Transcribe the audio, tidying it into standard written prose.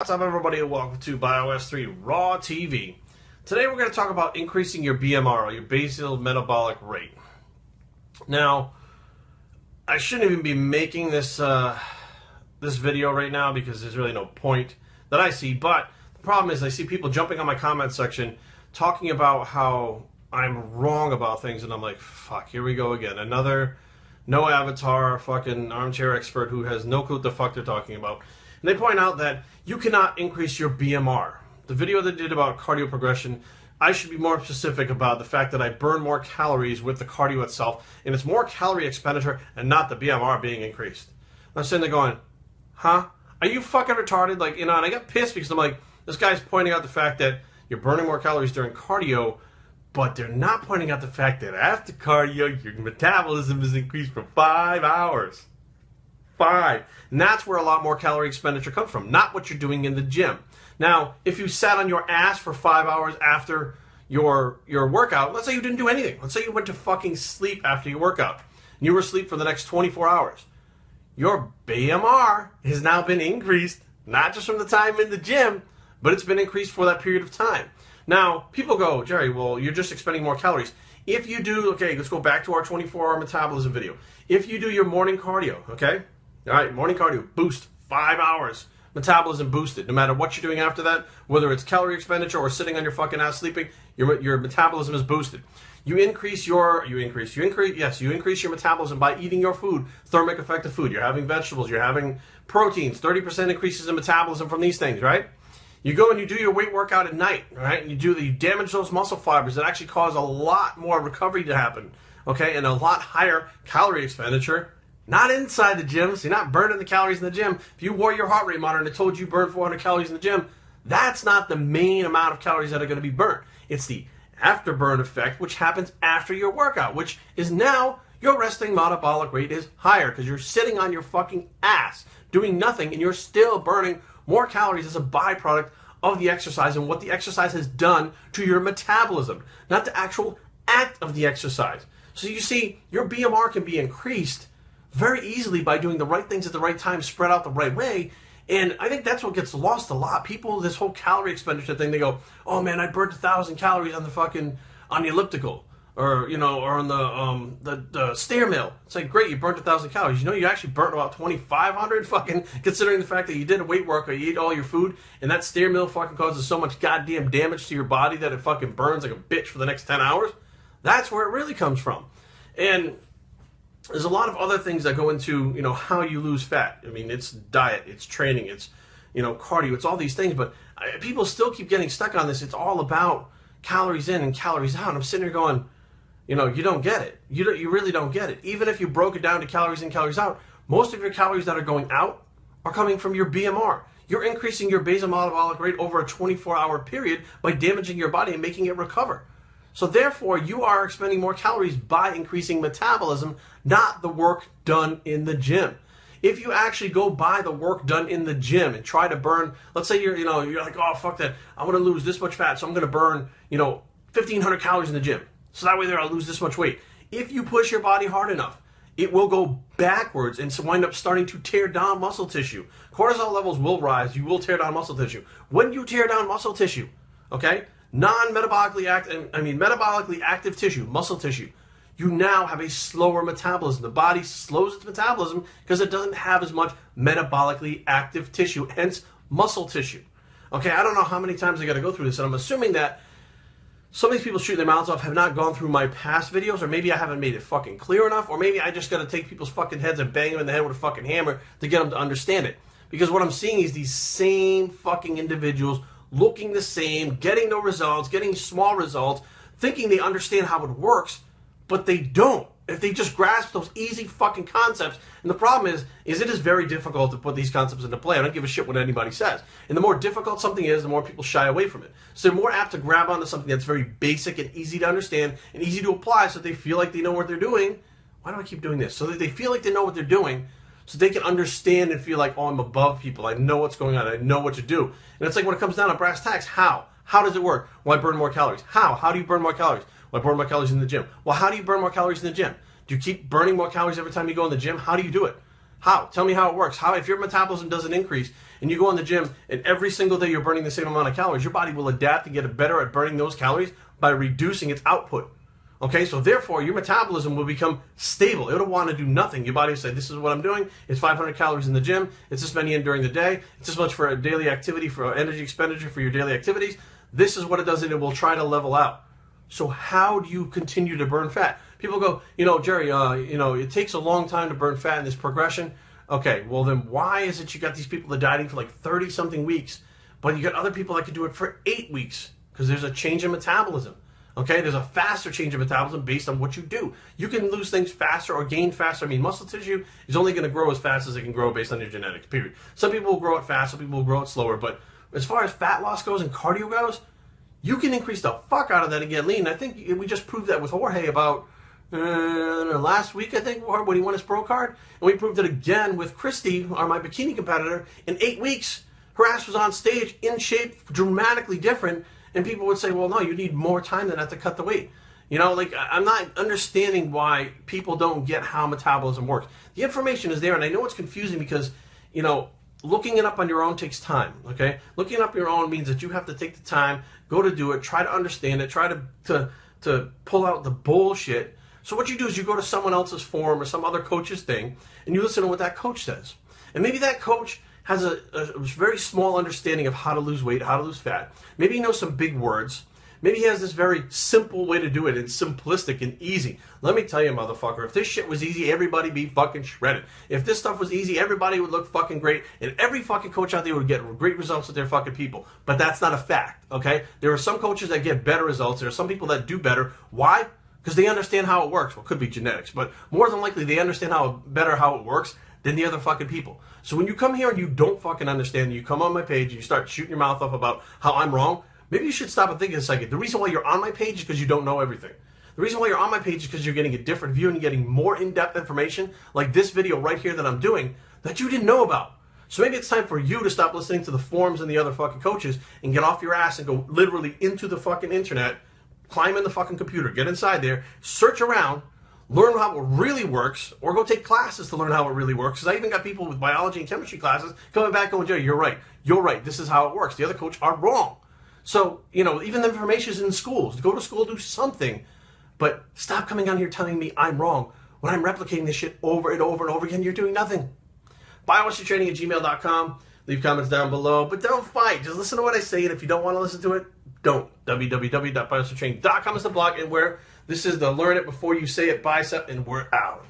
What's up, everybody, and welcome to Bios3 Raw TV. Today we're going to talk about increasing your BMR, or your basal metabolic rate. Now, I shouldn't even be making this this video right now because there's really no point that I see, but the problem is I see people jumping on my comment section talking about how I'm wrong about things, and I'm like, fuck, here we go again. Another no avatar fucking armchair expert who has no clue what the fuck they're talking about. And they point out that you cannot increase your BMR. The video they did about cardio progression, I should be more specific about the fact that I burn more calories with the cardio itself, and it's more calorie expenditure and not the BMR being increased. I'm sitting there going, huh? Are you fucking retarded? Like, and I got pissed because I'm like, this guy's pointing out the fact that you're burning more calories during cardio, but they're not pointing out the fact that after cardio, your metabolism is increased for 5 hours. 5. And that's where a lot more calorie expenditure comes from, not what you're doing in the gym. Now, if you sat on your ass for 5 hours after your workout, let's say you didn't do anything. Let's say you went to fucking sleep after your workout, and you were asleep for the next 24 hours. Your BMR has now been increased, not just from the time in the gym, but it's been increased for that period of time. Now, people go, Jerry, well, you're just expending more calories. If you do, okay, let's go back to our 24-hour metabolism video. If you do your morning cardio, okay? All right, morning cardio, boost, 5 hours, metabolism boosted. No matter what you're doing after that, whether it's calorie expenditure or sitting on your fucking ass sleeping, your metabolism is boosted. You increase your metabolism by eating your food, thermic effective food. You're having vegetables, you're having proteins, 30% increases in metabolism from these things, right? You go and you do your weight workout at night, right? And you damage those muscle fibers that actually cause a lot more recovery to happen, okay? And a lot higher calorie expenditure. Not inside the gym, so you're not burning the calories in the gym. If you wore your heart rate monitor and it told you burn 400 calories in the gym, that's not the main amount of calories that are going to be burnt. It's the afterburn effect, which happens after your workout, which is now your resting metabolic rate is higher because you're sitting on your fucking ass doing nothing and you're still burning more calories as a byproduct of the exercise and what the exercise has done to your metabolism, not the actual act of the exercise. So you see, your BMR can be increased very easily by doing the right things at the right time, spread out the right way. And I think that's what gets lost a lot. People, this whole calorie expenditure thing, they go, oh man, I burnt 1,000 calories on the elliptical, or on the stair mill. It's like, great, you burnt 1,000 calories. You know, you actually burnt about 2,500 fucking, considering the fact that you did a weight workout, you ate all your food, and that stair mill fucking causes so much goddamn damage to your body that it fucking burns like a bitch for the next 10 hours. That's where it really comes from. And there's a lot of other things that go into, how you lose fat. I mean, it's diet, it's training, it's, cardio, it's all these things, but people still keep getting stuck on this. It's all about calories in and calories out. And I'm sitting here going, you don't get it. You really don't get it. Even if you broke it down to calories in, calories out, most of your calories that are going out are coming from your BMR. You're increasing your basal metabolic rate over a 24-hour period by damaging your body and making it recover. So therefore, you are expending more calories by increasing metabolism, not the work done in the gym. If you actually go by the work done in the gym and try to burn, let's say you're like, oh, fuck that, I'm going to lose this much fat, so I'm going to burn, 1,500 calories in the gym. So that way there I'll lose this much weight. If you push your body hard enough, it will go backwards and wind up starting to tear down muscle tissue. Cortisol levels will rise. You will tear down muscle tissue. When you tear down muscle tissue, okay, metabolically active tissue, muscle tissue, you now have a slower metabolism. The body slows its metabolism because it doesn't have as much metabolically active tissue, hence muscle tissue. Okay, I don't know how many times I got to go through this, and I'm assuming that some of these people shooting their mouths off have not gone through my past videos, or maybe I haven't made it fucking clear enough, or maybe I just got to take people's fucking heads and bang them in the head with a fucking hammer to get them to understand it. Because what I'm seeing is these same fucking individuals looking the same, getting no results, getting small results, thinking they understand how it works, but they don't. If they just grasp those easy fucking concepts, and the problem is it is very difficult to put these concepts into play. I don't give a shit what anybody says. And the more difficult something is, the more people shy away from it. So they're more apt to grab onto something that's very basic and easy to understand and easy to apply so they feel like they know what they're doing. Why do I keep doing this? So that they feel like they know what they're doing, so they can understand and feel like, oh, I'm above people. I know what's going on. I know what to do. And it's like when it comes down to brass tacks, how? How does it work? Well, I burn more calories. How? How do you burn more calories? Well, I burn more calories in the gym. Well, how do you burn more calories in the gym? Do you keep burning more calories every time you go in the gym? How do you do it? How? Tell me how it works. How, if your metabolism doesn't increase and you go in the gym and every single day you're burning the same amount of calories, your body will adapt and get better at burning those calories by reducing its output. Okay, so therefore your metabolism will become stable. It'll want to do nothing. Your body will say, this is what I'm doing. It's 500 calories in the gym. It's this many in during the day. It's this much for a daily activity, for energy expenditure for your daily activities. This is what it does, and it will try to level out. So how do you continue to burn fat? People go, Jerry, it takes a long time to burn fat in this progression. Okay, well then why is it you got these people that are dieting for like 30-something weeks, but you got other people that can do it for 8 weeks? Because there's a change in metabolism. Okay, there's a faster change in metabolism based on what you do. You can lose things faster or gain faster. I mean, muscle tissue is only going to grow as fast as it can grow based on your genetics, period. Some people will grow it fast, some people will grow it slower. But as far as fat loss goes and cardio goes, you can increase the fuck out of that and get lean. I think we just proved that with Jorge about last week, I think, when he won his pro card. And we proved it again with Christy, my bikini competitor. In 8 weeks, her ass was on stage, in shape, dramatically different. And people would say, well, no, you need more time than that to cut the weight. I'm not understanding why people don't get how metabolism works. The information is there, and I know it's confusing because, looking it up on your own takes time, okay? Looking it up on your own means that you have to take the time, go to do it, try to understand it, try to pull out the bullshit. So what you do is you go to someone else's forum or some other coach's thing, and you listen to what that coach says. And maybe that coach has a very small understanding of how to lose weight, how to lose fat. Maybe he knows some big words. Maybe he has this very simple way to do it and simplistic and easy. Let me tell you, motherfucker, if this shit was easy, everybody be fucking shredded. If this stuff was easy, everybody would look fucking great, and every fucking coach out there would get great results with their fucking people. But that's not a fact, okay? There are some coaches that get better results. There are some people that do better. Why? Because they understand how it works. Well, it could be genetics, but more than likely they understand how it works than the other fucking people. So when you come here and you don't fucking understand, you come on my page and you start shooting your mouth off about how I'm wrong, maybe you should stop and think a second. The reason why you're on my page is because you don't know everything. The reason why you're on my page is because you're getting a different view and you're getting more in-depth information, like this video right here that I'm doing, that you didn't know about. So maybe it's time for you to stop listening to the forums and the other fucking coaches and get off your ass and go literally into the fucking internet, climb in the fucking computer, get inside there, search around, learn how it really works, or go take classes to learn how it really works. Because I even got people with biology and chemistry classes coming back going, Jerry, you're right, this is how it works. The other coach are wrong. So, even the information is in schools. Go to school, do something. But stop coming on here telling me I'm wrong when I'm replicating this shit over and over and over again. You're doing nothing. Biowestertraining@gmail.com. Leave comments down below. But don't fight. Just listen to what I say. And if you don't want to listen to it, don't. www.biowestertraining.com is the blog, and where this is the Learn It Before You Say It bicep, and we're out.